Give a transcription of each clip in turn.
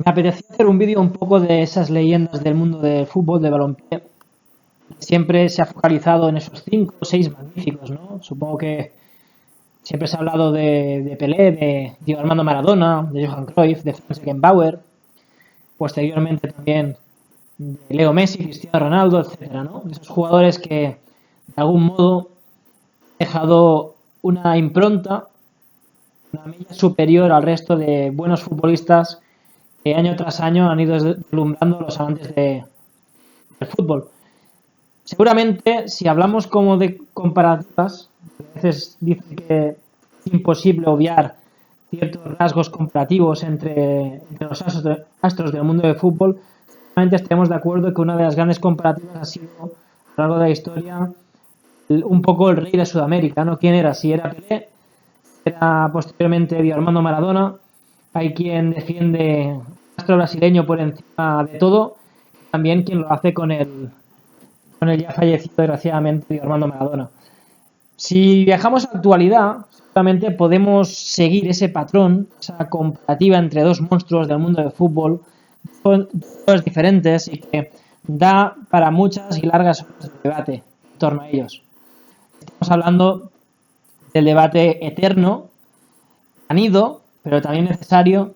Me apetecía hacer un vídeo un poco de esas leyendas del mundo del fútbol, de balompié. Siempre se ha focalizado en esos cinco o seis magníficos, ¿no? Supongo que siempre se ha hablado de Pelé, de Diego Armando Maradona, de Johan Cruyff, de Franz Beckenbauer, posteriormente también de Leo Messi, Cristiano Ronaldo, etcétera, ¿no? De esos jugadores que de algún modo han dejado una impronta, una milla superior al resto de buenos futbolistas que año tras año han ido deslumbrando a los amantes del fútbol. Seguramente, si hablamos como de comparativas, a veces dice que es imposible obviar ciertos rasgos comparativos entre los astros del mundo del fútbol. Seguramente estaremos de acuerdo que una de las grandes comparativas ha sido, a lo largo de la historia, un poco el rey de Sudamérica, ¿no? ¿Quién era? Si era Pelé, era posteriormente Diego Armando Maradona. Hay quien defiende al astro brasileño por encima de todo, también quien lo hace con el ya fallecido desgraciadamente Diego Armando Maradona. Si viajamos a la actualidad, seguramente podemos seguir ese patrón, esa comparativa entre dos monstruos del mundo del fútbol, dos diferentes y que da para muchas y largas horas de debate en torno a ellos. Estamos hablando del debate eterno, manido, pero también necesario,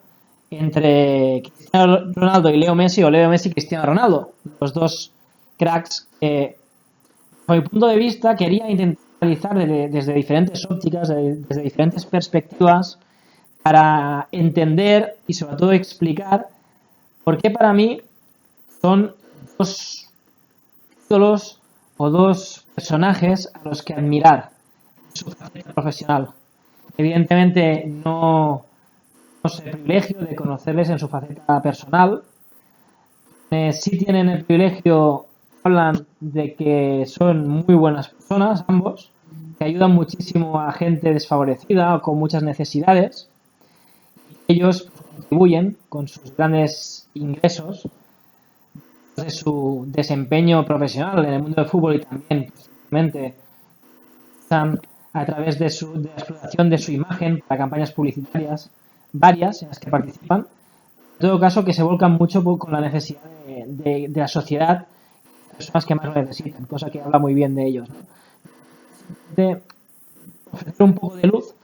entre Cristiano Ronaldo y Leo Messi, o Leo Messi y Cristiano Ronaldo, los dos cracks que, desde mi punto de vista, quería intentar analizar desde diferentes ópticas, desde diferentes perspectivas, para entender y sobre todo explicar por qué para mí son dos ídolos o dos personajes a los que admirar en su faceta profesional. Evidentemente no el privilegio de conocerles en su faceta personal. Sí tienen el privilegio, hablan de que son muy buenas personas ambos, que ayudan muchísimo a gente desfavorecida o con muchas necesidades. Ellos contribuyen con sus grandes ingresos de su desempeño profesional en el mundo del fútbol y también posiblemente a través de la explotación de su imagen para campañas publicitarias varias en las que participan, en todo caso que se volcan mucho con la necesidad de la sociedad, las personas que más lo necesitan, cosa que habla muy bien de ellos, ¿no? De ofrecer un poco de luz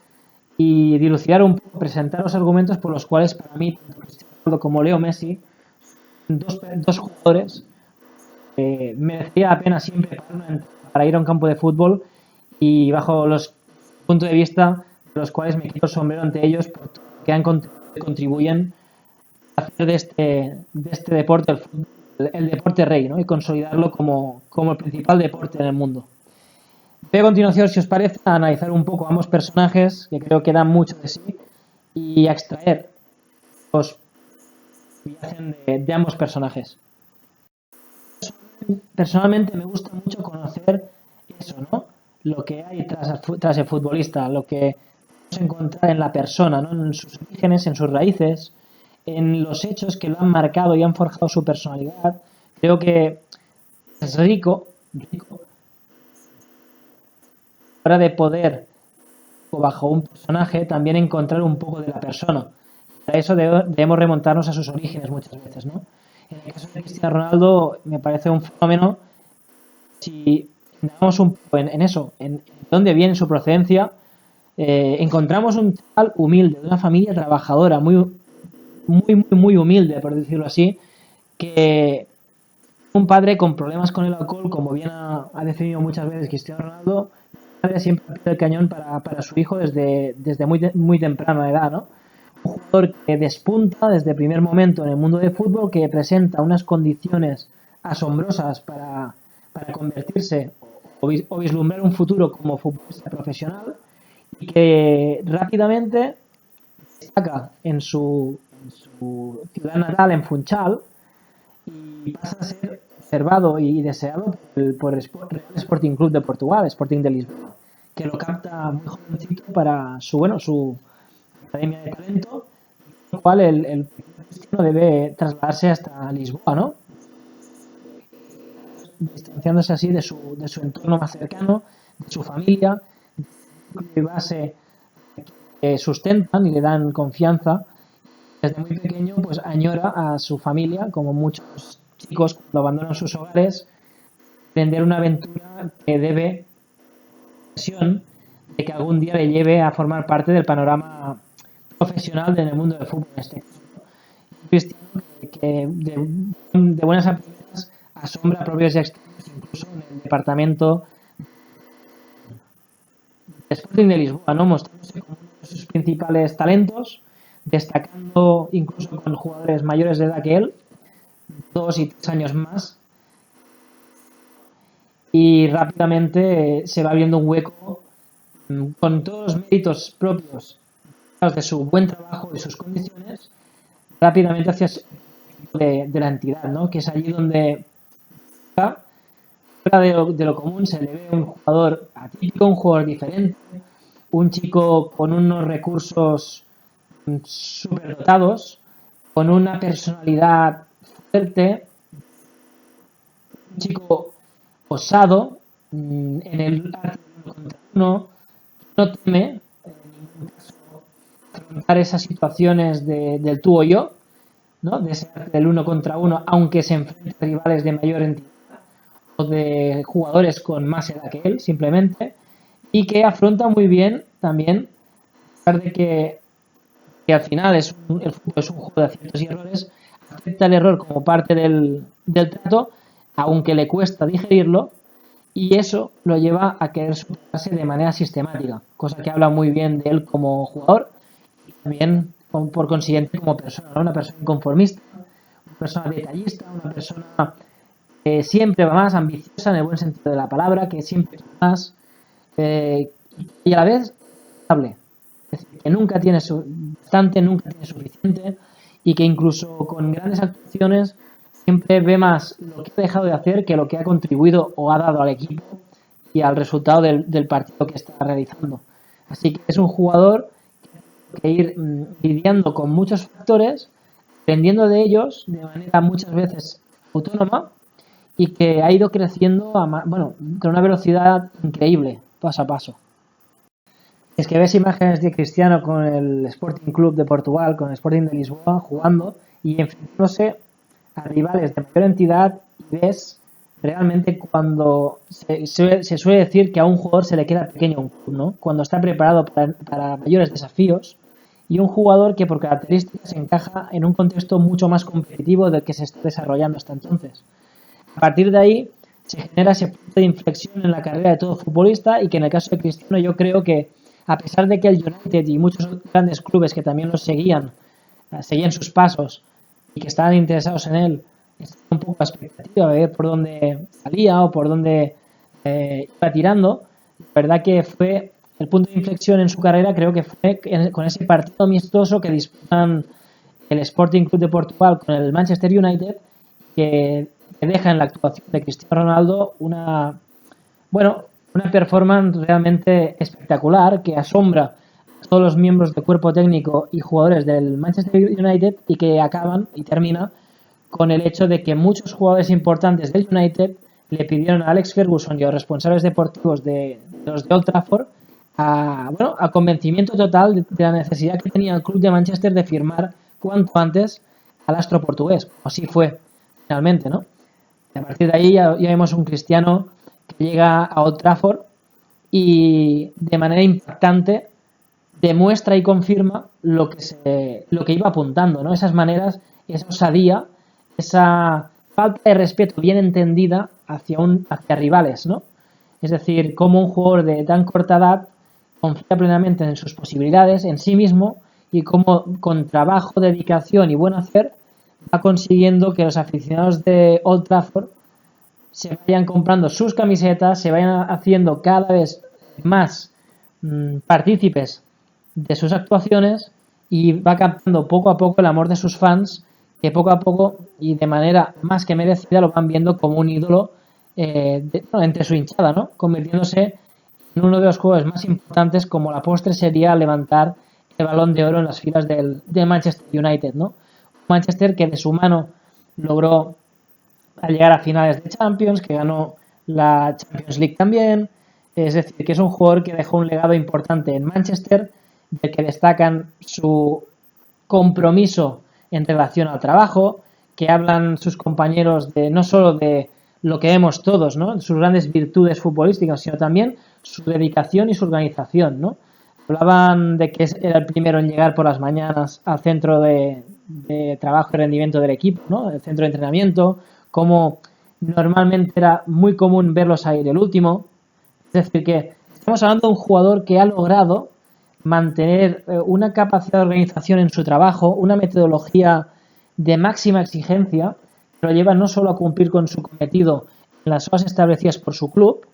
y dilucidar un poco, presentar los argumentos por los cuales para mí, tanto Cristiano Ronaldo como Leo Messi, dos jugadores, merecería la pena siempre para ir a un campo de fútbol y bajo los puntos de vista de los cuales me quito el sombrero ante ellos porque contribuyen a hacer de este deporte el deporte rey, ¿no? Y consolidarlo como el principal deporte en el mundo. Voy a continuación, si os parece, a analizar un poco a ambos personajes, que creo que dan mucho de sí, y a extraer los viajes de ambos personajes. Personalmente me gusta mucho conocer eso, ¿no? Lo que hay tras el futbolista, lo que podemos encontrar en la persona, ¿no? En sus orígenes, en sus raíces, en los hechos que lo han marcado y han forjado su personalidad. Creo que es rico hora de poder, o bajo un personaje, también encontrar un poco de la persona. Para eso debemos remontarnos a sus orígenes muchas veces, ¿no? En el caso de Cristiano Ronaldo me parece un fenómeno. Si indagamos un poco en eso, en dónde viene su procedencia, encontramos un chaval humilde, de una familia trabajadora, muy humilde, por decirlo así, que un padre con problemas con el alcohol, como bien ha definido muchas veces Cristiano Ronaldo, el padre siempre ha el cañón para su hijo desde muy temprana edad, ¿no? Un jugador que despunta desde el primer momento en el mundo del fútbol, que presenta unas condiciones asombrosas para convertirse o vislumbrar un futuro como futbolista profesional y que rápidamente destaca en su ciudad natal, en Funchal, y pasa a ser observado y deseado por el Real Sporting Club de Portugal, Sporting de Lisboa, que lo capta muy jovencito para su academia de talento, lo cual el cristiano debe trasladarse hasta Lisboa, ¿no? Distanciándose así de su entorno más cercano, de su familia, de base que sustentan y le dan confianza, desde muy pequeño pues añora a su familia, como muchos chicos cuando abandonan sus hogares, emprender una aventura que debe de que algún día le lleve a formar parte del panorama profesional en el mundo del fútbol. Un Cristiano que de buenas a primeras asombra a propios y extraños, incluso en el departamento de Sporting de Lisboa, ¿no? Mostrándose como uno de sus principales talentos, destacando incluso con jugadores mayores de edad que él, 2 y 3 años más, y rápidamente se va abriendo un hueco con todos los méritos propios de su buen trabajo y sus condiciones, rápidamente hacia de la entidad, ¿no? Que es allí donde fuera de lo común se le ve un jugador atípico, un jugador diferente, un chico con unos recursos superdotados, con una personalidad fuerte, un chico osado en el arte contra uno, no teme en ningún caso afrontar esas situaciones del tú o yo, ¿no? De ese arte del uno contra uno, aunque se enfrente a rivales de mayor entidad o de jugadores con más edad que él, simplemente, y que afronta muy bien también, a pesar de que al final el fútbol es un juego de aciertos y errores, acepta el error como parte del trato, aunque le cuesta digerirlo, y eso lo lleva a querer superarse de manera sistemática, cosa que habla muy bien de él como jugador y también por consiguiente como persona, ¿no? Una persona inconformista, una persona detallista, una persona que siempre va más, ambiciosa en el buen sentido de la palabra, que siempre va más y a la vez estable. Es decir, que nunca tiene bastante, nunca tiene suficiente y que incluso con grandes actuaciones siempre ve más lo que ha dejado de hacer que lo que ha contribuido o ha dado al equipo y al resultado del partido que está realizando. Así que es un jugador que ir lidiando con muchos factores, aprendiendo de ellos de manera muchas veces autónoma y que ha ido creciendo con una velocidad increíble, paso a paso. Es que ves imágenes de Cristiano con el Sporting Club de Portugal, con el Sporting de Lisboa, jugando y enfrentándose a rivales de mayor entidad y ves realmente cuando se suele decir que a un jugador se le queda pequeño un club, ¿no? Cuando está preparado para mayores desafíos y un jugador que por características encaja en un contexto mucho más competitivo del que se está desarrollando hasta entonces. A partir de ahí se genera ese punto de inflexión en la carrera de todo futbolista y que en el caso de Cristiano yo creo que a pesar de que el United y muchos grandes clubes que también los seguían sus pasos y que estaban interesados en él, estaban un poco a expectativa de ver por dónde salía o por dónde iba tirando. La verdad que fue el punto de inflexión en su carrera, creo que fue con ese partido amistoso que disputan el Sporting Club de Portugal con el Manchester United, que deja en la actuación de Cristiano Ronaldo una performance realmente espectacular que asombra a todos los miembros del cuerpo técnico y jugadores del Manchester United y que acaba y termina con el hecho de que muchos jugadores importantes del United le pidieron a Alex Ferguson y a los responsables deportivos de los de Old Trafford a convencimiento total de la necesidad que tenía el club de Manchester de firmar cuanto antes al astro portugués. Así fue finalmente, ¿no? Y a partir de ahí ya vemos un Cristiano que llega a Old Trafford y de manera impactante demuestra y confirma lo que iba apuntando, ¿no? Esas maneras, esa osadía, esa falta de respeto bien entendida hacia rivales, ¿no? Es decir, cómo un jugador de tan corta edad confía plenamente en sus posibilidades, en sí mismo, y cómo con trabajo, dedicación y buen hacer va consiguiendo que los aficionados de Old Trafford se vayan comprando sus camisetas, se vayan haciendo cada vez más partícipes de sus actuaciones y va captando poco a poco el amor de sus fans, que poco a poco y de manera más que merecida lo van viendo como un ídolo entre su hinchada, ¿no? Convirtiéndose en uno de los juegos más importantes, como la postre sería levantar el Balón de Oro en las filas del Manchester United, ¿no? Manchester que de su mano logró llegar a finales de Champions, que ganó la Champions League también. Es decir, que es un jugador que dejó un legado importante en Manchester, del que destacan su compromiso en relación al trabajo, que hablan sus compañeros de no solo de lo que vemos todos, ¿no? Sus grandes virtudes futbolísticas, sino también su dedicación y su organización, ¿no? Hablaban de que era el primero en llegar por las mañanas al centro de trabajo y rendimiento del equipo, ¿no? El centro de entrenamiento, como normalmente era muy común verlos ahí el último. Es decir, que estamos hablando de un jugador que ha logrado mantener una capacidad de organización en su trabajo, una metodología de máxima exigencia, que lo lleva no solo a cumplir con su cometido en las horas establecidas por su club,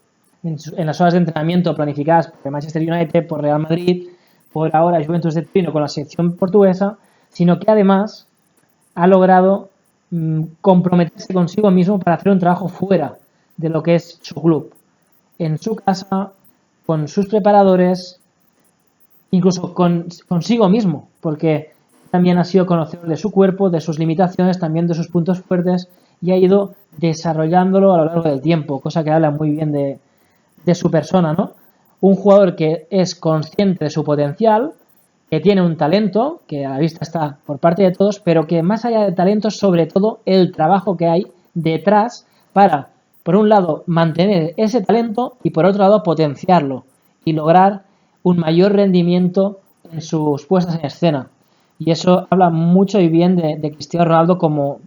en las horas de entrenamiento planificadas por el Manchester United, por Real Madrid, por ahora Juventus de Turín con la selección portuguesa, sino que además ha logrado comprometerse consigo mismo para hacer un trabajo fuera de lo que es su club, en su casa, con sus preparadores, incluso consigo mismo, porque también ha sido conocedor de su cuerpo, de sus limitaciones, también de sus puntos fuertes, y ha ido desarrollándolo a lo largo del tiempo, cosa que habla muy bien de su persona, ¿no? Un jugador que es consciente de su potencial, que tiene un talento, que a la vista está por parte de todos, pero que más allá del talento, sobre todo el trabajo que hay detrás para, por un lado, mantener ese talento y por otro lado, potenciarlo y lograr un mayor rendimiento en sus puestas en escena. Y eso habla mucho y bien de Cristiano Ronaldo como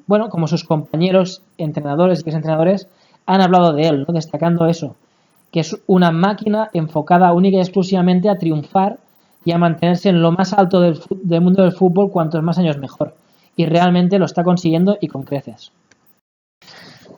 sus compañeros, entrenadores y exentrenadores han hablado de él, ¿no? Destacando eso, que es una máquina enfocada única y exclusivamente a triunfar y a mantenerse en lo más alto del mundo del fútbol cuantos más años mejor. Y realmente lo está consiguiendo y con creces.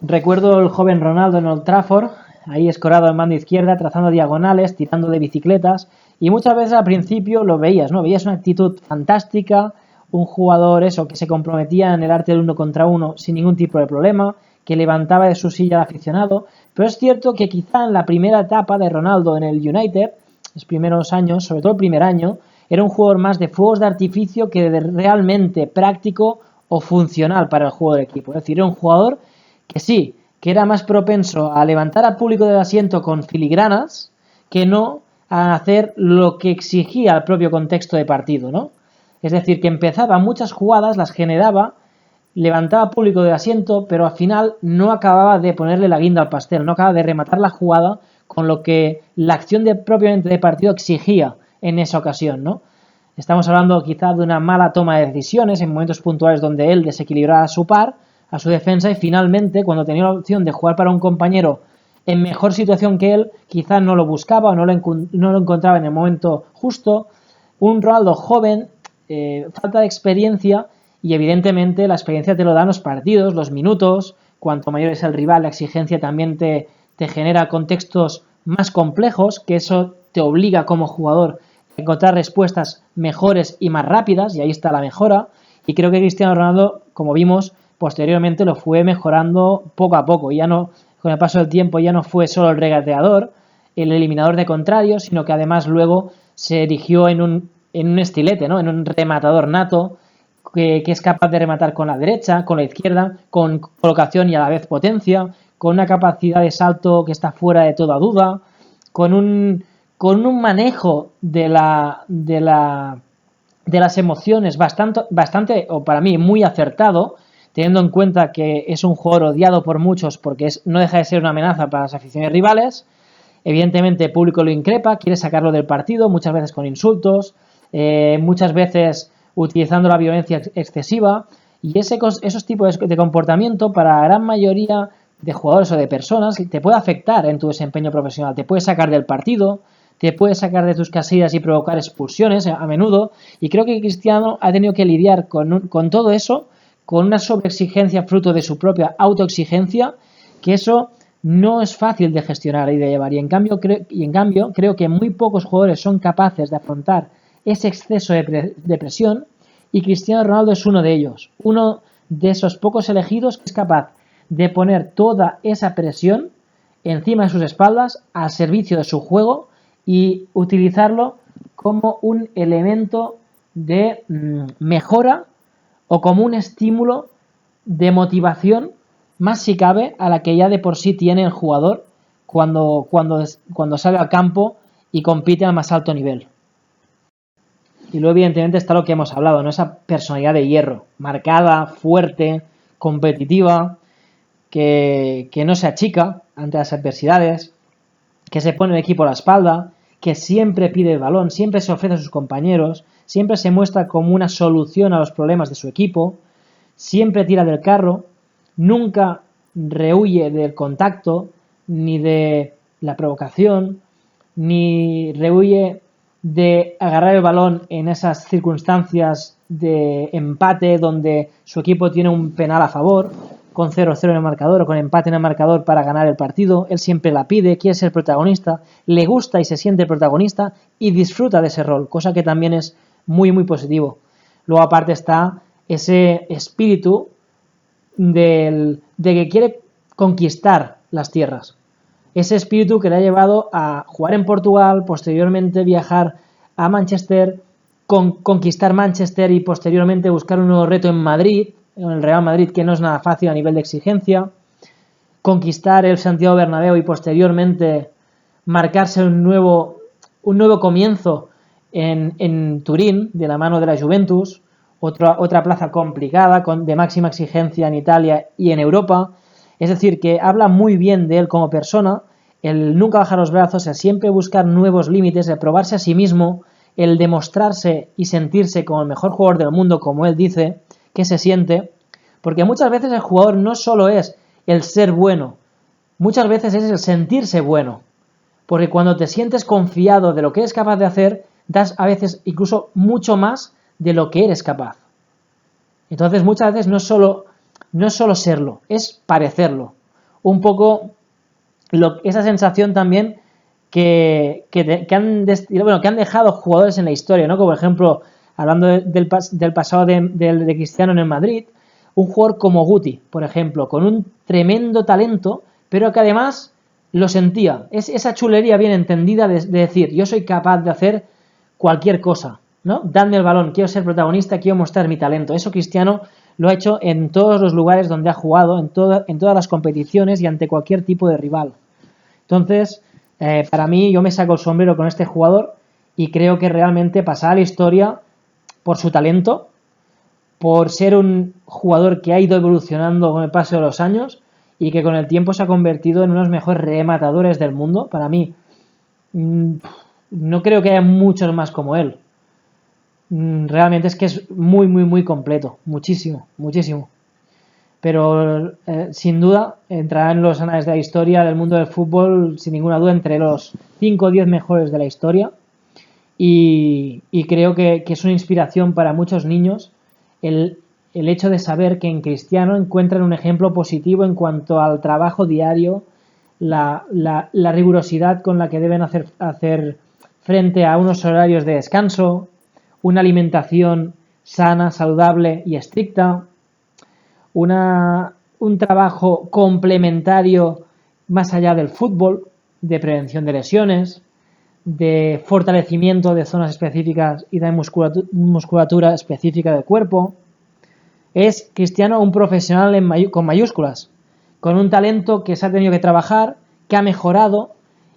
Recuerdo el joven Ronaldo en Old Trafford, ahí escorado en banda izquierda, trazando diagonales, tirando de bicicletas, y muchas veces al principio lo veías, ¿no? Veías una actitud fantástica, un jugador que se comprometía en el arte del 1 contra 1 sin ningún tipo de problema, que levantaba de su silla al aficionado, pero es cierto que quizá en la primera etapa de Ronaldo en el United, los primeros años, sobre todo el primer año, era un jugador más de fuegos de artificio que de realmente práctico o funcional para el juego del equipo. Es decir, era un jugador que sí, que era más propenso a levantar al público del asiento con filigranas que no a hacer lo que exigía el propio contexto de partido, ¿no? Es decir, que empezaba muchas jugadas, las generaba, levantaba público del asiento, pero al final no acababa de ponerle la guinda al pastel, no acababa de rematar la jugada con lo que la acción propiamente de partido exigía en esa ocasión, ¿no? Estamos hablando quizás de una mala toma de decisiones en momentos puntuales donde él desequilibraba a su par, a su defensa, y finalmente cuando tenía la opción de jugar para un compañero en mejor situación que él, quizás no lo buscaba o no lo encontraba en el momento justo. Un Ronaldo joven, falta de experiencia, y evidentemente la experiencia te lo dan los partidos, los minutos. Cuanto mayor es el rival, la exigencia también te genera contextos más complejos, que eso te obliga como jugador a encontrar respuestas mejores y más rápidas, y ahí está la mejora. Y creo que Cristiano Ronaldo, como vimos, posteriormente lo fue mejorando poco a poco. Ya no, con el paso del tiempo ya no fue solo el regateador, el eliminador de contrarios, sino que además luego se erigió en un estilete, ¿no? En un rematador nato, que es capaz de rematar con la derecha, con la izquierda, con colocación y a la vez potencia, con una capacidad de salto que está fuera de toda duda, con un manejo de las emociones bastante, o para mí, muy acertado, teniendo en cuenta que es un jugador odiado por muchos porque no deja de ser una amenaza para las aficiones rivales. Evidentemente el público lo increpa, quiere sacarlo del partido, muchas veces con insultos, muchas veces utilizando la violencia excesiva, y esos tipos de comportamiento para la gran mayoría de jugadores o de personas te puede afectar en tu desempeño profesional, te puede sacar del partido, te puede sacar de tus casillas y provocar expulsiones a menudo, y creo que Cristiano ha tenido que lidiar con todo eso, con una sobreexigencia fruto de su propia autoexigencia, que eso no es fácil de gestionar y de llevar, y en cambio creo que muy pocos jugadores son capaces de afrontar ese exceso de presión, y Cristiano Ronaldo es uno de ellos, uno de esos pocos elegidos que es capaz de poner toda esa presión encima de sus espaldas al servicio de su juego y utilizarlo como un elemento de mejora o como un estímulo de motivación, más si cabe, a la que ya de por sí tiene el jugador cuando sale al campo y compite al más alto nivel. Y luego, evidentemente, está lo que hemos hablado, ¿no? Esa personalidad de hierro, marcada, fuerte, competitiva, que no se achica ante las adversidades, que se pone el equipo a la espalda, que siempre pide el balón, siempre se ofrece a sus compañeros, siempre se muestra como una solución a los problemas de su equipo, siempre tira del carro, nunca rehuye del contacto, ni de la provocación, ni rehuye de agarrar el balón en esas circunstancias de empate donde su equipo tiene un penal a favor, con 0-0 en el marcador o con empate en el marcador para ganar el partido. Él siempre la pide, quiere ser protagonista, le gusta y se siente protagonista y disfruta de ese rol, cosa que también es muy, muy positivo. Luego, aparte, está ese espíritu de que quiere conquistar las tierras. Ese espíritu que le ha llevado a jugar en Portugal, posteriormente viajar a Manchester, conquistar Manchester y posteriormente buscar un nuevo reto en Madrid, en el Real Madrid, que no es nada fácil a nivel de exigencia, conquistar el Santiago Bernabéu y posteriormente marcarse un nuevo comienzo en Turín, de la mano de la Juventus, otra plaza complicada, de máxima exigencia en Italia y en Europa. Es decir, que habla muy bien de él como persona, el nunca bajar los brazos, el siempre buscar nuevos límites, el probarse a sí mismo, el demostrarse y sentirse como el mejor jugador del mundo, como él dice que se siente, porque muchas veces el jugador no solo es el ser bueno, muchas veces es el sentirse bueno, porque cuando te sientes confiado de lo que eres capaz de hacer, das a veces incluso mucho más de lo que eres capaz. Entonces muchas veces no es solo serlo, es parecerlo. Un poco esa sensación también que han dejado jugadores en la historia, ¿no? Como por ejemplo, hablando del pasado de Cristiano en el Madrid, un jugador como Guti, por ejemplo, con un tremendo talento, pero que además lo sentía. Es esa chulería bien entendida de decir, yo soy capaz de hacer cualquier cosa, ¿no? Dadme el balón, quiero ser protagonista, quiero mostrar mi talento. Eso Cristiano lo ha hecho en todos los lugares donde ha jugado, en todas las competiciones y ante cualquier tipo de rival. Entonces, para mí, yo me saco el sombrero con este jugador y creo que realmente pasará a la historia por su talento, por ser un jugador que ha ido evolucionando con el paso de los años y que con el tiempo se ha convertido en uno de los mejores rematadores del mundo. Para mí, no creo que haya muchos más como él. Realmente es que es muy, muy, muy completo. Muchísimo, muchísimo. Pero sin duda entrará en los anales de la historia del mundo del fútbol, sin ninguna duda, entre los 5 o 10 mejores de la historia. Y creo que es una inspiración para muchos niños el hecho de saber que en Cristiano encuentran un ejemplo positivo en cuanto al trabajo diario, la rigurosidad con la que deben hacer frente a unos horarios de descanso, una alimentación sana, saludable y estricta, un trabajo complementario más allá del fútbol, de prevención de lesiones, de fortalecimiento de zonas específicas y de musculatura específica del cuerpo. Es Cristiano un profesional con mayúsculas, con un talento que se ha tenido que trabajar, que ha mejorado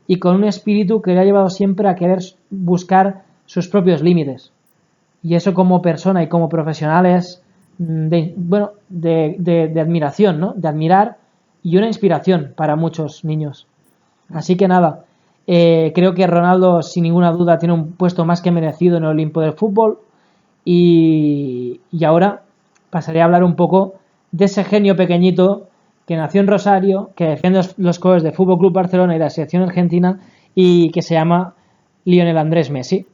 y con un espíritu que le ha llevado siempre a querer buscar sus propios límites. Y eso como persona y como profesional es de admiración, ¿no? De admirar y una inspiración para muchos niños. Así que nada, creo que Ronaldo sin ninguna duda tiene un puesto más que merecido en el Olimpo del fútbol y ahora pasaré a hablar un poco de ese genio pequeñito que nació en Rosario, que defiende los colores del Fútbol Club Barcelona y la selección argentina y que se llama Lionel Andrés Messi.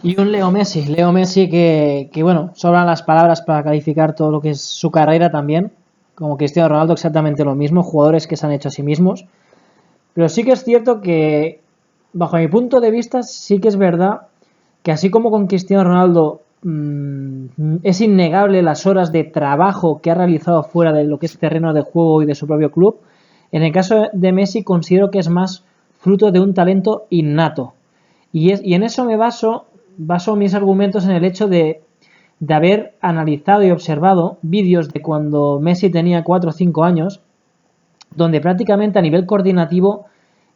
Y un Leo Messi que bueno, sobran las palabras para calificar todo lo que es su carrera también, como Cristiano Ronaldo exactamente lo mismo, jugadores que se han hecho a sí mismos. Pero sí que es cierto que, bajo mi punto de vista, sí que es verdad que así como con Cristiano Ronaldo es innegable las horas de trabajo que ha realizado fuera de lo que es terreno de juego y de su propio club, en el caso de Messi considero que es más fruto de un talento innato. Y en eso me baso mis argumentos en el hecho de haber analizado y observado vídeos de cuando Messi tenía 4 o 5 años, donde prácticamente a nivel coordinativo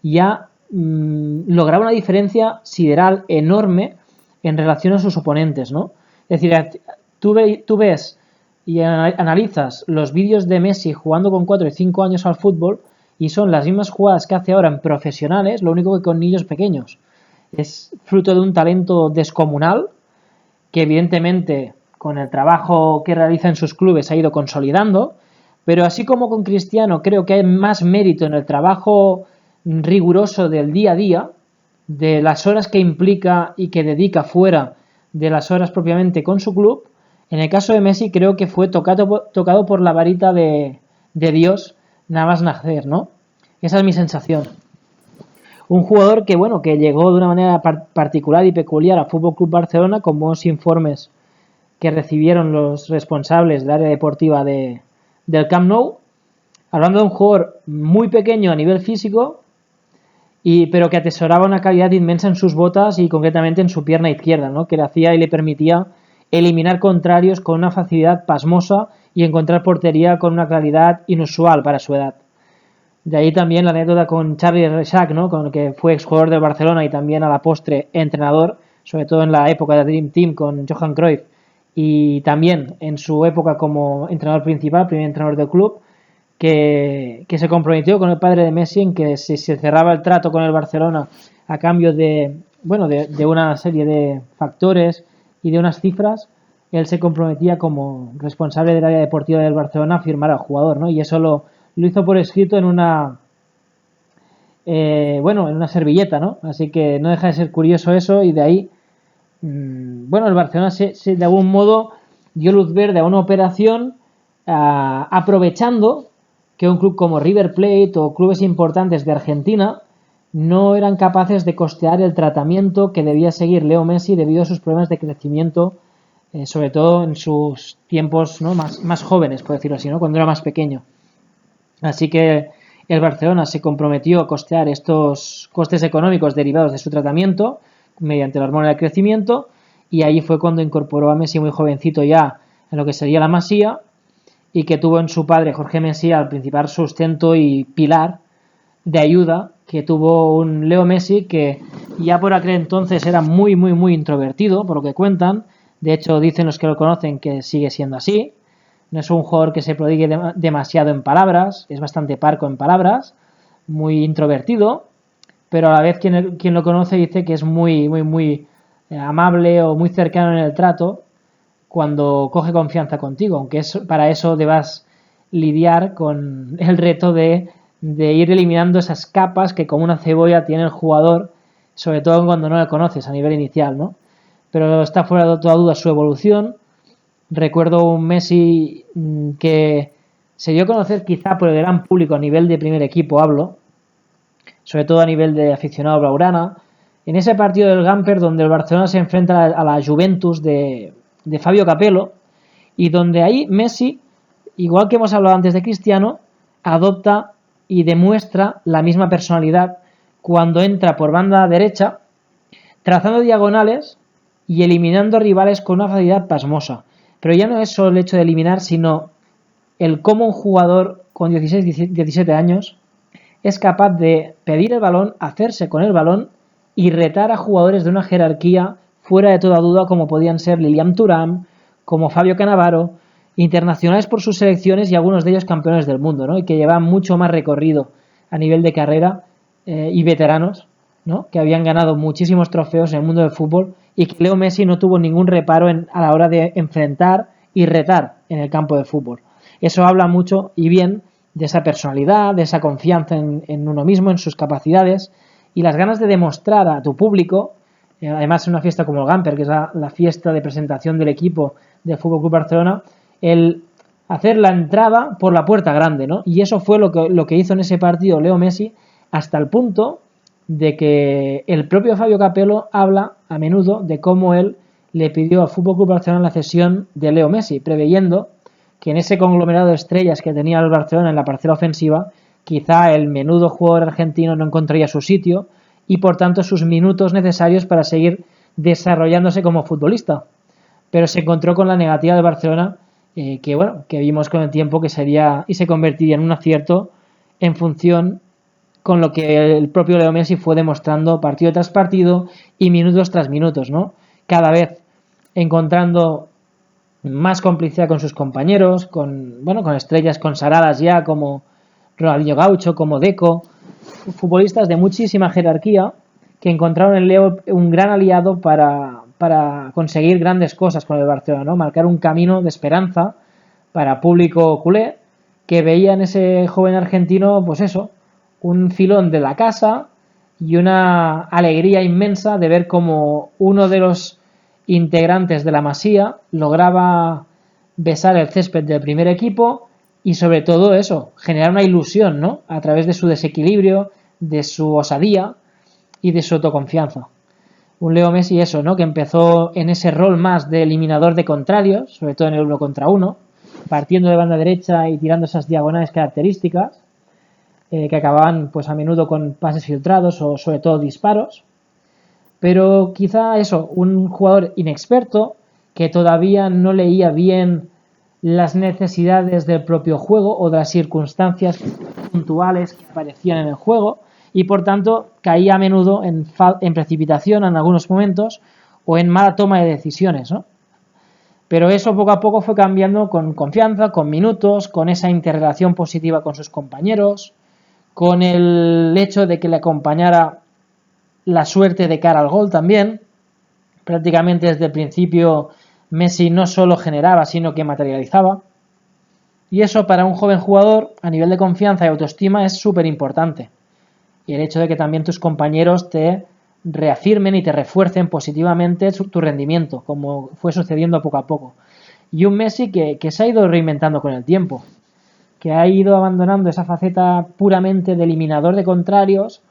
ya lograba una diferencia sideral enorme en relación a sus oponentes, ¿no? Es decir, tú ves y analizas los vídeos de Messi jugando con 4 y 5 años al fútbol y son las mismas jugadas que hace ahora en profesionales, lo único que con niños pequeños. Es fruto de un talento descomunal que evidentemente con el trabajo que realiza en sus clubes ha ido consolidando, pero así como con Cristiano creo que hay más mérito en el trabajo riguroso del día a día, de las horas que implica y que dedica fuera de las horas propiamente con su club. En el caso de Messi creo que fue tocado por la varita de Dios nada más nacer, ¿no? Esa es mi sensación. Un jugador que, bueno, que llegó de una manera particular y peculiar a Fútbol Club Barcelona con buenos informes que recibieron los responsables del área deportiva del Camp Nou. Hablando de un jugador muy pequeño a nivel físico, pero que atesoraba una calidad inmensa en sus botas y concretamente en su pierna izquierda, ¿no? Que le hacía y le permitía eliminar contrarios con una facilidad pasmosa y encontrar portería con una claridad inusual para su edad. De ahí también la anécdota con Charlie Reixac, ¿no? Con el que fue exjugador del Barcelona y también a la postre entrenador, sobre todo en la época de Dream Team con Johan Cruyff y también en su época como entrenador principal, primer entrenador del club, que se comprometió con el padre de Messi en que si se cerraba el trato con el Barcelona a cambio de una serie de factores y de unas cifras, él se comprometía como responsable del área deportiva del Barcelona a firmar al jugador, ¿no? Y eso lo hizo por escrito en una en una servilleta, ¿no? Así que no deja de ser curioso eso y de ahí el Barcelona se de algún modo dio luz verde a una operación aprovechando que un club como River Plate o clubes importantes de Argentina no eran capaces de costear el tratamiento que debía seguir Leo Messi debido a sus problemas de crecimiento, sobre todo en sus tiempos, ¿no? más jóvenes, por decirlo así, ¿no? Cuando era más pequeño. Así que el Barcelona se comprometió a costear estos costes económicos derivados de su tratamiento mediante la hormona del crecimiento y ahí fue cuando incorporó a Messi muy jovencito ya en lo que sería la Masía y que tuvo en su padre Jorge Messi al principal sustento y pilar de ayuda que tuvo un Leo Messi que ya por aquel entonces era muy muy muy introvertido por lo que cuentan, de hecho dicen los que lo conocen que sigue siendo así. No es un jugador que se prodigue demasiado en palabras, es bastante parco en palabras, muy introvertido, pero a la vez quien lo conoce dice que es muy, muy, muy amable o muy cercano en el trato cuando coge confianza contigo, aunque para eso debas lidiar con el reto de ir eliminando esas capas que como una cebolla tiene el jugador, sobre todo cuando no le conoces a nivel inicial, ¿no? Pero está fuera de toda duda su evolución. Recuerdo un Messi que se dio a conocer quizá por el gran público a nivel de primer equipo, hablo, sobre todo a nivel de aficionado blaugrana, en ese partido del Gamper donde el Barcelona se enfrenta a la Juventus de Fabio Capello y donde ahí Messi, igual que hemos hablado antes de Cristiano, adopta y demuestra la misma personalidad cuando entra por banda derecha, trazando diagonales y eliminando rivales con una facilidad pasmosa. Pero ya no es solo el hecho de eliminar, sino el cómo un jugador con 16-17 años es capaz de pedir el balón, hacerse con el balón y retar a jugadores de una jerarquía fuera de toda duda como podían ser Lilian Thuram, como Fabio Cannavaro, internacionales por sus selecciones y algunos de ellos campeones del mundo, ¿no? Y que llevan mucho más recorrido a nivel de carrera y veteranos, ¿no? Que habían ganado muchísimos trofeos en el mundo del fútbol y que Leo Messi no tuvo ningún reparo a la hora de enfrentar y retar en el campo de fútbol. Eso habla mucho y bien de esa personalidad, de esa confianza en uno mismo, en sus capacidades y las ganas de demostrar a tu público, además en una fiesta como el Gamper, que es la fiesta de presentación del equipo del Fútbol Club Barcelona, el hacer la entrada por la puerta grande, ¿no? Y eso fue lo que hizo en ese partido Leo Messi, hasta el punto de que el propio Fabio Capello habla a menudo de cómo él le pidió al Fútbol Club Barcelona la cesión de Leo Messi, preveyendo que en ese conglomerado de estrellas que tenía el Barcelona en la parcela ofensiva, quizá el menudo jugador argentino no encontraría su sitio y por tanto sus minutos necesarios para seguir desarrollándose como futbolista. Pero se encontró con la negativa de Barcelona, que vimos con el tiempo que sería y se convertiría en un acierto en función con lo que el propio Leo Messi fue demostrando partido tras partido y minutos tras minutos, ¿no? Cada vez encontrando más complicidad con sus compañeros, con estrellas consagradas ya como Ronaldinho Gaucho, como Deco, futbolistas de muchísima jerarquía que encontraron en Leo un gran aliado para conseguir grandes cosas con el Barcelona, ¿no? Marcar un camino de esperanza para público culé que veía en ese joven argentino, pues eso, un filón de la casa y una alegría inmensa de ver cómo uno de los integrantes de la Masía lograba besar el césped del primer equipo y sobre todo eso, generar una ilusión, ¿no? A través de su desequilibrio, de su osadía y de su autoconfianza. Un Leo Messi eso, ¿no? Que empezó en ese rol más de eliminador de contrarios, sobre todo en el 1 contra 1, partiendo de banda derecha y tirando esas diagonales características, que acababan pues a menudo con pases filtrados o sobre todo disparos. Pero quizá eso, un jugador inexperto que todavía no leía bien las necesidades del propio juego o de las circunstancias puntuales que aparecían en el juego y por tanto caía a menudo en precipitación en algunos momentos o en mala toma de decisiones, ¿no? Pero eso poco a poco fue cambiando con confianza, con minutos, con esa interrelación positiva con sus compañeros, con el hecho de que le acompañara la suerte de cara al gol también. Prácticamente desde el principio Messi no solo generaba, sino que materializaba. Y eso para un joven jugador, a nivel de confianza y autoestima, es súper importante. Y el hecho de que también tus compañeros te reafirmen y te refuercen positivamente tu rendimiento, como fue sucediendo poco a poco. Y un Messi que se ha ido reinventando con el tiempo, que ha ido abandonando esa faceta puramente de eliminador de contrarios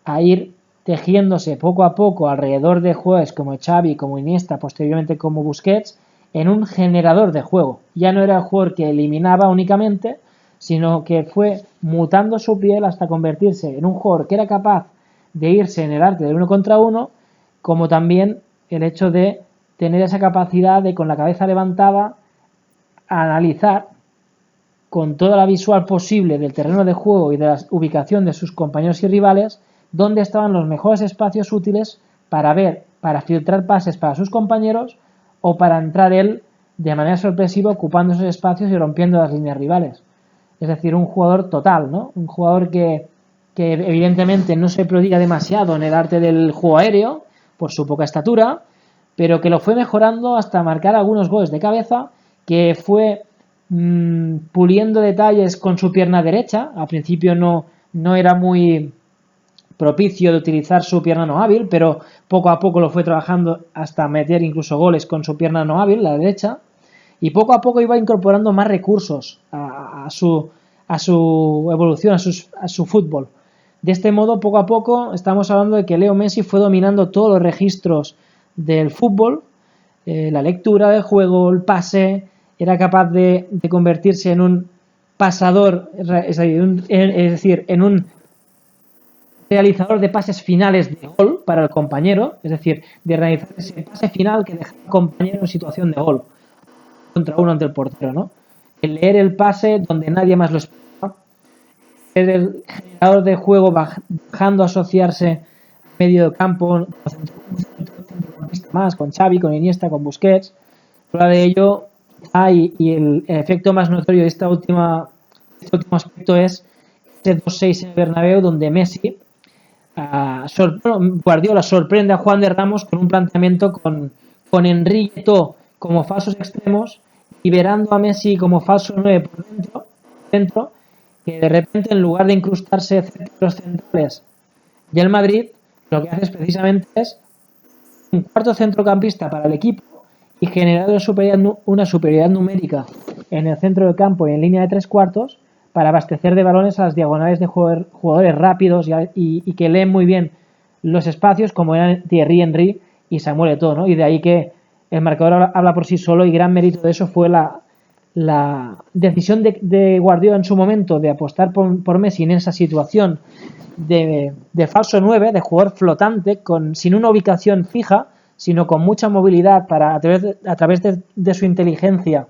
a ir tejiéndose poco a poco alrededor de jugadores como Xavi, como Iniesta, posteriormente como Busquets, en un generador de juego. Ya no era el jugador que eliminaba únicamente, sino que fue mutando su piel hasta convertirse en un jugador que era capaz de irse en el arte del 1 contra 1, como también el hecho de tener esa capacidad de, con la cabeza levantada, analizar con toda la visual posible del terreno de juego y de la ubicación de sus compañeros y rivales, dónde estaban los mejores espacios útiles para ver, para filtrar pases para sus compañeros o para entrar él de manera sorpresiva ocupando esos espacios y rompiendo las líneas rivales. Es decir, un jugador total, ¿no? Un jugador que evidentemente no se prodiga demasiado en el arte del juego aéreo por su poca estatura, pero que lo fue mejorando hasta marcar algunos goles de cabeza, que fue puliendo detalles con su pierna derecha. Al principio no era muy propicio de utilizar su pierna no hábil, pero poco a poco lo fue trabajando hasta meter incluso goles con su pierna no hábil, la derecha, y poco a poco iba incorporando más recursos a su evolución, a su fútbol. De este modo, poco a poco, estamos hablando de que Leo Messi fue dominando todos los registros del fútbol, la lectura del juego, el pase, era capaz de convertirse en un pasador, es decir, en un realizador de pases finales de gol para el compañero, es decir, de realizar ese pase final que deja al compañero en situación de gol contra uno ante el portero, ¿no? El leer el pase donde nadie más lo espera, ser el generador de juego bajando a asociarse medio de campo, más con Xavi, con Iniesta, con Busquets. Prueba de ello y el efecto más notorio de este último aspecto es ese 2-6 en el Bernabéu donde Messi Guardiola sorprende a Juan de Ramos con un planteamiento con Enrique como falsos extremos, liberando a Messi como falso 9 por dentro, que de repente en lugar de incrustarse cerca de los centrales del Madrid, lo que hace es precisamente es un cuarto centrocampista para el equipo y generar una superioridad numérica en el centro del campo y en línea de 3/4 para abastecer de balones a las diagonales de jugadores rápidos y que leen muy bien los espacios, como eran Thierry Henry y Samuel Eto'o, ¿no? Y de ahí que el marcador habla por sí solo y gran mérito de eso fue la decisión de Guardiola en su momento de apostar por Messi en esa situación de falso 9, de jugador flotante, sin una ubicación fija, sino con mucha movilidad para a través de su inteligencia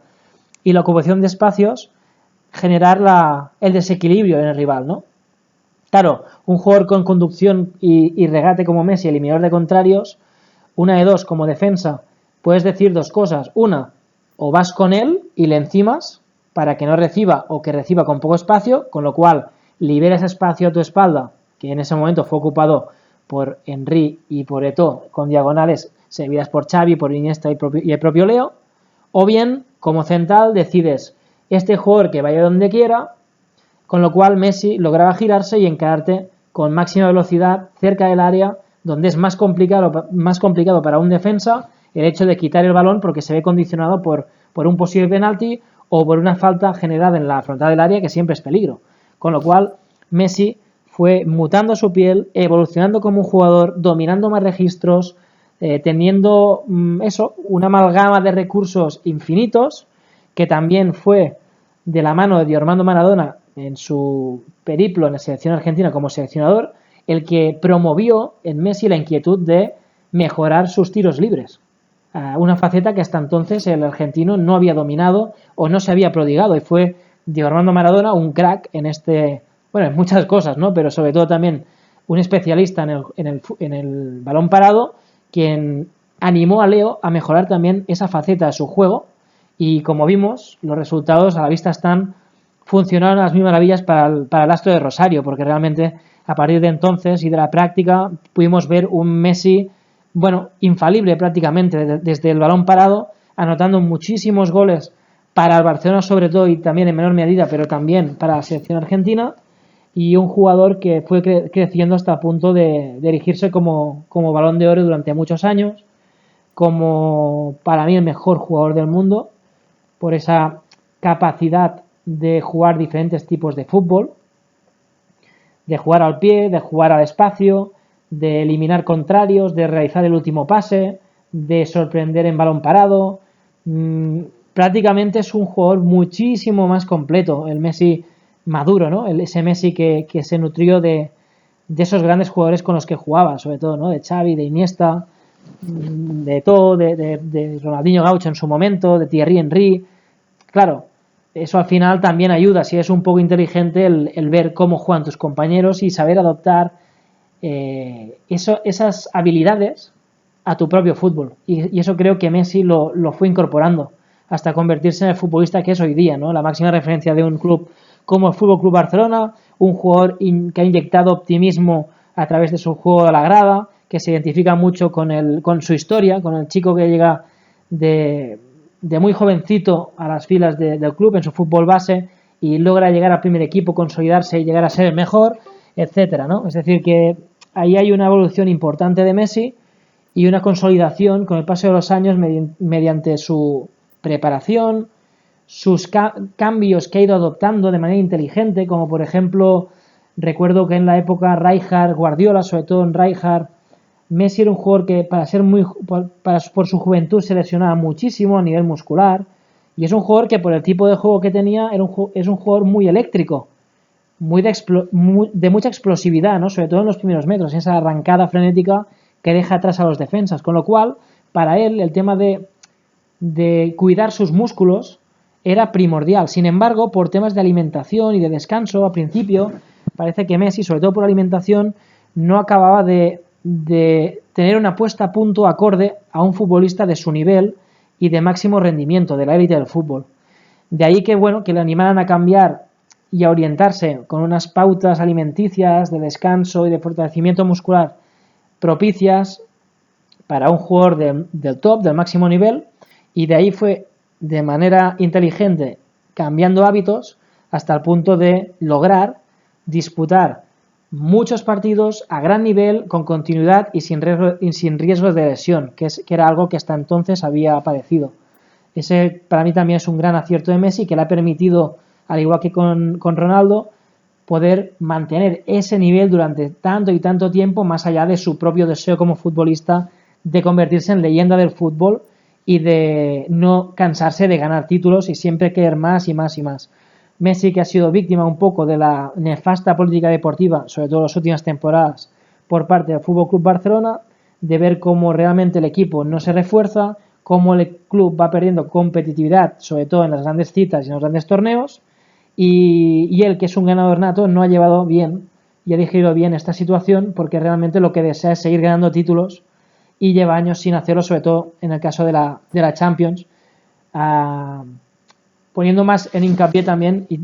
y la ocupación de espacios generar el desequilibrio en el rival, ¿no? Claro, un jugador con conducción y regate como Messi, eliminador de contrarios, una de dos, como defensa, puedes decir dos cosas. Una, o vas con él y le encimas para que no reciba o que reciba con poco espacio, con lo cual liberas espacio a tu espalda, que en ese momento fue ocupado por Henry y por Eto'o, con diagonales servidas por Xavi, por Iniesta y el propio Leo, o bien, como central, decides este jugador que vaya donde quiera, con lo cual Messi lograba girarse y encararte con máxima velocidad cerca del área, donde es más complicado para un defensa el hecho de quitar el balón porque se ve condicionado por un posible penalti o por una falta generada en la frontal del área, que siempre es peligro. Con lo cual Messi fue mutando su piel, evolucionando como un jugador, dominando más registros, teniendo una amalgama de recursos infinitos, que también fue de la mano de Diego Armando Maradona en su periplo en la selección argentina como seleccionador, el que promovió en Messi la inquietud de mejorar sus tiros libres. Una faceta que hasta entonces el argentino no había dominado o no se había prodigado, y fue Diego Armando Maradona un crack en en muchas cosas, ¿no? Pero sobre todo también un especialista en el balón parado, quien animó a Leo a mejorar también esa faceta de su juego, y como vimos, los resultados a la vista están, funcionaron a las mil maravillas para el astro de Rosario, porque realmente a partir de entonces y de la práctica pudimos ver un Messi, infalible prácticamente desde el balón parado, anotando muchísimos goles para el Barcelona sobre todo y también en menor medida, pero también para la selección argentina, y un jugador que fue creciendo hasta el punto de erigirse como Balón de Oro durante muchos años, como para mí el mejor jugador del mundo, por esa capacidad de jugar diferentes tipos de fútbol, de jugar al pie, de jugar al espacio, de eliminar contrarios, de realizar el último pase, de sorprender en balón parado. Prácticamente es un jugador muchísimo más completo, el Messi maduro, ¿no? Ese Messi que se nutrió de esos grandes jugadores con los que jugaba, sobre todo, ¿no? De Xavi, de Iniesta, de todo, de Ronaldinho Gaucho en su momento, de Thierry Henry. Claro, eso al final también ayuda, si es un poco inteligente, el ver cómo juegan tus compañeros y saber adoptar esas habilidades a tu propio fútbol. Y eso creo que Messi lo fue incorporando hasta convertirse en el futbolista que es hoy día, ¿no? La máxima referencia de un club como el Fútbol Club Barcelona, un jugador que ha inyectado optimismo a través de su juego de la grada, que se identifica mucho con su historia, con el chico que llega de muy jovencito a las filas del club en su fútbol base y logra llegar al primer equipo, consolidarse y llegar a ser el mejor, etcétera, ¿no? Es decir, que ahí hay una evolución importante de Messi y una consolidación con el paso de los años mediante su preparación, sus cambios que ha ido adoptando de manera inteligente, como por ejemplo, recuerdo que en la época Rijkaard, Guardiola, sobre todo en Rijkaard, Messi era un jugador que por su juventud se lesionaba muchísimo a nivel muscular, y es un jugador que por el tipo de juego que tenía es un jugador muy eléctrico, de mucha explosividad, ¿no? Sobre todo en los primeros metros, esa arrancada frenética que deja atrás a los defensas, con lo cual para él el tema de cuidar sus músculos era primordial. Sin embargo, por temas de alimentación y de descanso, al principio parece que Messi, sobre todo por alimentación, no acababa de tener una puesta a punto acorde a un futbolista de su nivel y de máximo rendimiento, de la élite del fútbol. De ahí que le animaran a cambiar y a orientarse con unas pautas alimenticias de descanso y de fortalecimiento muscular propicias para un jugador del top, del máximo nivel, y de ahí fue de manera inteligente cambiando hábitos hasta el punto de lograr disputar muchos partidos a gran nivel, con continuidad y sin riesgos de lesión, que era algo que hasta entonces había padecido. Ese para mí también es un gran acierto de Messi, que le ha permitido, al igual que con Ronaldo, poder mantener ese nivel durante tanto y tanto tiempo, más allá de su propio deseo como futbolista de convertirse en leyenda del fútbol y de no cansarse de ganar títulos y siempre querer más y más y más. Messi, que ha sido víctima un poco de la nefasta política deportiva, sobre todo en las últimas temporadas, por parte del Fútbol Club Barcelona, de ver cómo realmente el equipo no se refuerza, cómo el club va perdiendo competitividad, sobre todo en las grandes citas y en los grandes torneos, y él, que es un ganador nato, no ha llevado bien y ha digerido bien esta situación porque realmente lo que desea es seguir ganando títulos y lleva años sin hacerlo, sobre todo en el caso de la Champions, poniendo más en hincapié también y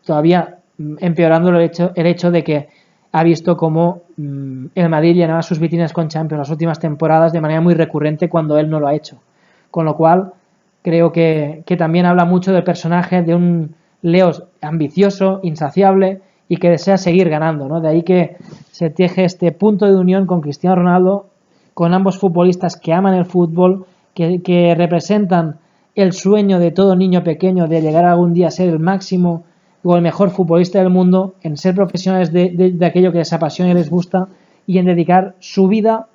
todavía empeorando el hecho de que ha visto cómo el Madrid llenaba sus vitrinas con Champions las últimas temporadas de manera muy recurrente cuando él no lo ha hecho. Con lo cual, creo que también habla mucho del personaje de un Leo ambicioso, insaciable y que desea seguir ganando, ¿no? De ahí que se teje este punto de unión con Cristiano Ronaldo, con ambos futbolistas que aman el fútbol, que representan el sueño de todo niño pequeño de llegar algún día a ser el máximo o el mejor futbolista del mundo, en ser profesionales de aquello que les apasiona y les gusta y en dedicar su vida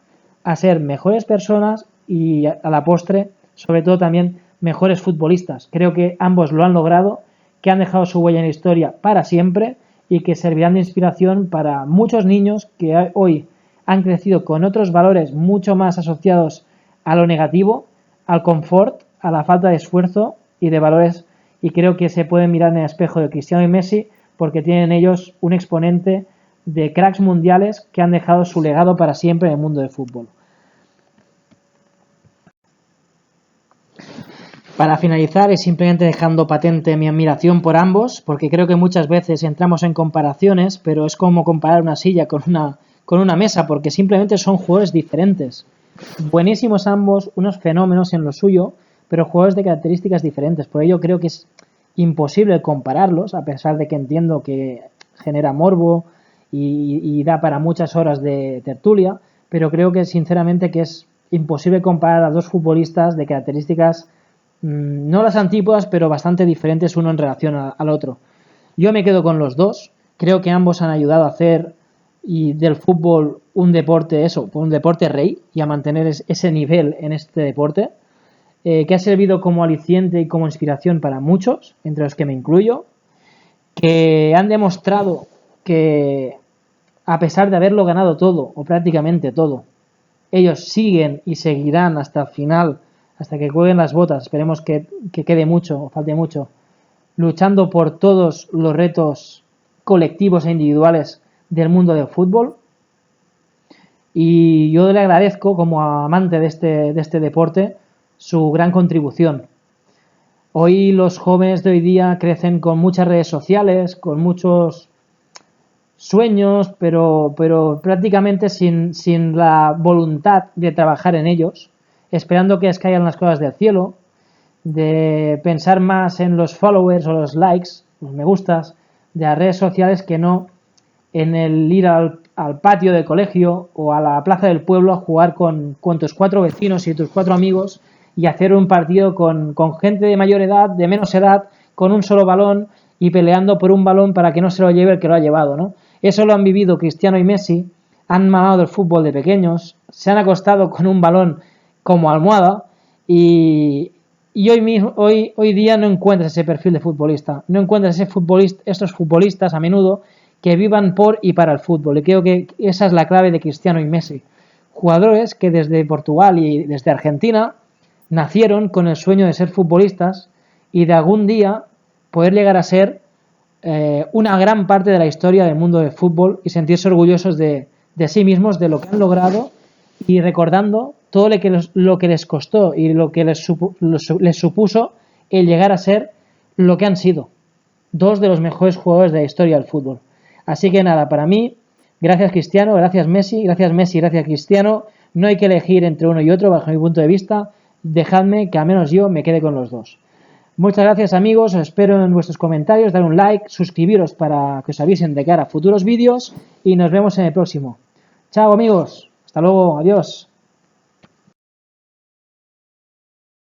a ser mejores personas y a la postre, sobre todo también mejores futbolistas. Creo que ambos lo han logrado, que han dejado su huella en la historia para siempre y que servirán de inspiración para muchos niños que hoy han crecido con otros valores mucho más asociados a lo negativo, al confort, a la falta de esfuerzo y de valores, y creo que se pueden mirar en el espejo de Cristiano y Messi porque tienen ellos un exponente de cracks mundiales que han dejado su legado para siempre en el mundo del fútbol. Para finalizar, y simplemente dejando patente mi admiración por ambos, porque creo que muchas veces entramos en comparaciones, pero es como comparar una silla con una mesa, porque simplemente son jugadores diferentes. Buenísimos ambos, unos fenómenos en lo suyo, pero jugadores de características diferentes. Por ello creo que es imposible compararlos, a pesar de que entiendo que genera morbo y da para muchas horas de tertulia, pero creo que sinceramente que es imposible comparar a dos futbolistas de características no las antípodas, pero bastante diferentes uno en relación al otro. Yo me quedo con los dos, creo que ambos han ayudado a hacer y del fútbol un deporte rey y a mantener ese nivel en este deporte, que ha servido como aliciente y como inspiración para muchos, entre los que me incluyo, que han demostrado que a pesar de haberlo ganado todo, o prácticamente todo, ellos siguen y seguirán hasta el final, hasta que jueguen las botas, esperemos que quede mucho o falte mucho, luchando por todos los retos colectivos e individuales del mundo del fútbol. Y yo le agradezco, como amante de este deporte, su gran contribución. Hoy los jóvenes de hoy día crecen con muchas redes sociales, con muchos sueños, pero prácticamente sin la voluntad de trabajar en ellos, esperando que les caigan las cosas del cielo, de pensar más en los followers o los likes, los me gustas, de las redes sociales que no en el ir al patio del colegio o a la plaza del pueblo a jugar con tus 4 vecinos y tus 4 amigos y hacer un partido con gente de mayor edad, de menos edad, con un solo balón y peleando por un balón para que no se lo lleve el que lo ha llevado, ¿no? Eso lo han vivido Cristiano y Messi, han mamado el fútbol de pequeños, se han acostado con un balón como almohada y hoy día no encuentras ese perfil de futbolista, no encuentras estos futbolistas a menudo que vivan por y para el fútbol, y creo que esa es la clave de Cristiano y Messi, jugadores que desde Portugal y desde Argentina nacieron con el sueño de ser futbolistas y de algún día poder llegar a ser una gran parte de la historia del mundo del fútbol y sentirse orgullosos de sí mismos, de lo que han logrado y recordando todo lo que les costó y lo que les supuso el llegar a ser lo que han sido, dos de los mejores jugadores de la historia del fútbol. Así que nada, para mí, gracias Cristiano, gracias Messi, gracias Cristiano, no hay que elegir entre uno y otro bajo mi punto de vista, dejadme que al menos yo me quede con los dos. Muchas gracias amigos, os espero en vuestros comentarios, dar un like, suscribiros para que os avisen de cara a futuros vídeos y nos vemos en el próximo. Chao amigos, hasta luego, adiós.